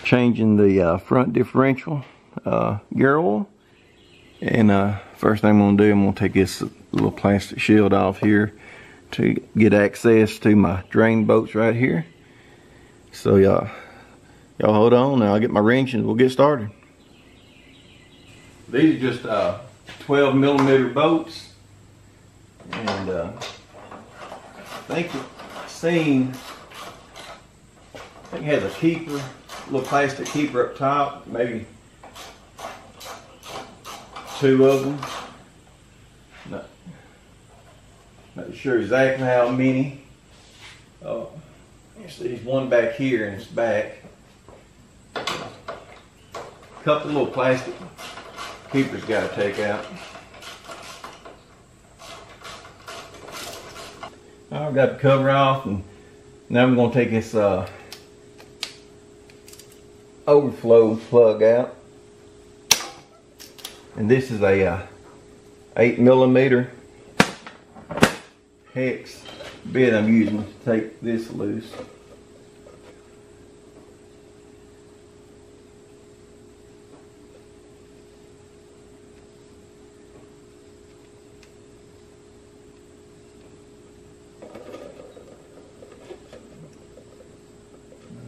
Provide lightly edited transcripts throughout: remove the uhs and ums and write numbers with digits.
changing the front differential gear oil. And first thing I'm going to do, I'm going to take this little plastic shield off here to get access to my drain bolts right here. So y'all hold on, now I'll get my wrench and we'll get started. These are just 12mm bolts, and I think you've seen, I think it has a keeper, a little plastic keeper up top, maybe 2 of them. Not sure exactly how many. There's one back here in its back. A couple little plastic keepers got to take out. I've got the cover off, and now I'm going to take this overflow plug out. And this is a 8mm hex bit I'm using to take this loose.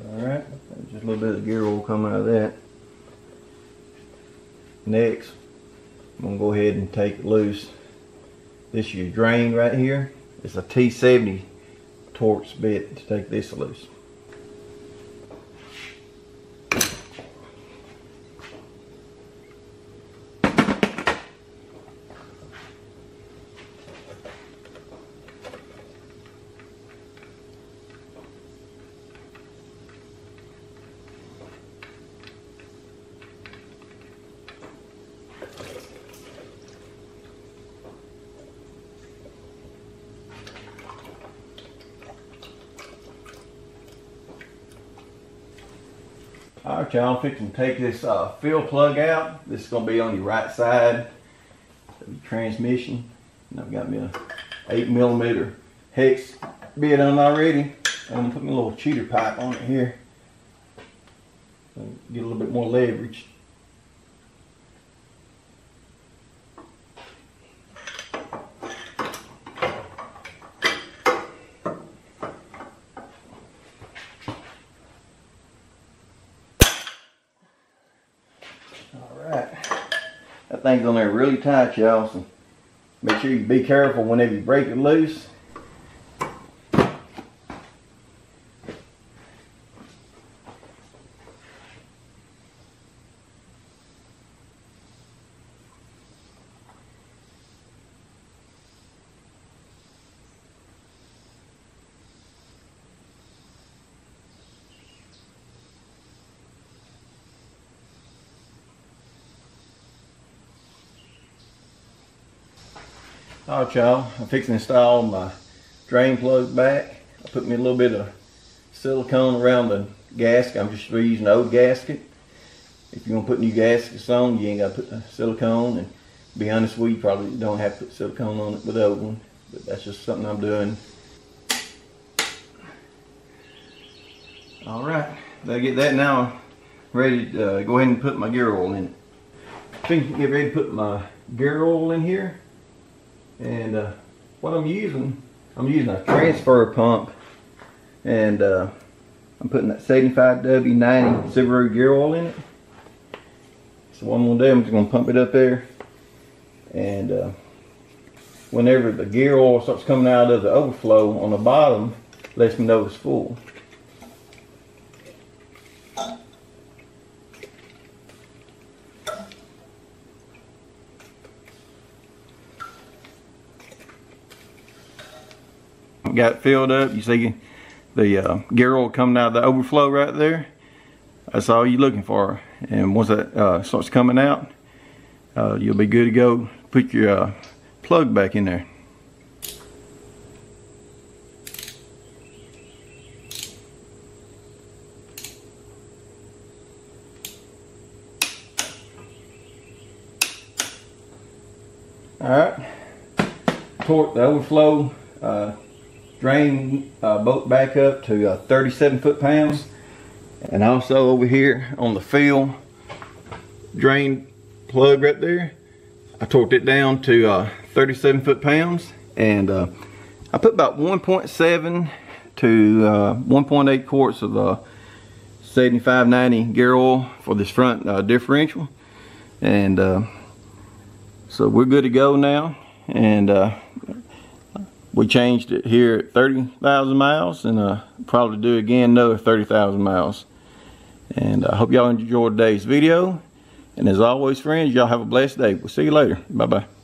Alright, just a little bit of gear oil coming out of that. Next, I'm going to go ahead and take it loose. This is your drain right here. It's a T70 Torx bit to take this loose. Alright y'all, I'm fixing to take this fill plug out. This is going to be on your right side of the transmission. And I've got me a 8mm hex bit on already. I'm going to put my little cheater pipe on it here. So get a little bit more leverage. Alright, that thing's on there really tight, y'all, so make sure you be careful whenever you break it loose. Alright y'all, I'm fixing to install my drain plug back. I put me a little bit of silicone around the gasket. I'm just reusing the old gasket. If you're going to put new gaskets on, you ain't got to put the silicone. And to be honest with you, probably don't have to put silicone on it with the old one. But that's just something I'm doing. Alright, I get that now. Ready to go ahead and put my gear oil in it. I think get ready to put my gear oil in here. And what I'm using a transfer pump, and I'm putting that 75W90 Subaru gear oil in it. So what I'm going to do, I'm just going to pump it up there, and whenever the gear oil starts coming out of the overflow on the bottom, lets me know it's full. Got it filled up. You see the gear oil coming out of the overflow right there. That's all you're looking for. And once that starts coming out, you'll be good to go. Put your plug back in there. Alright, torque the overflow drain bolt back up to 37 foot-pounds, And also over here on the fill drain plug right there, I torqued it down to 37 foot-pounds, and I put about 1.7 to 1.8 quarts of 7590 gear oil for this front differential, and so we're good to go now. And we changed it here at 30,000 miles, and probably do again another 30,000 miles. And I hope y'all enjoyed today's video. And as always, friends, y'all have a blessed day. We'll see you later. Bye-bye.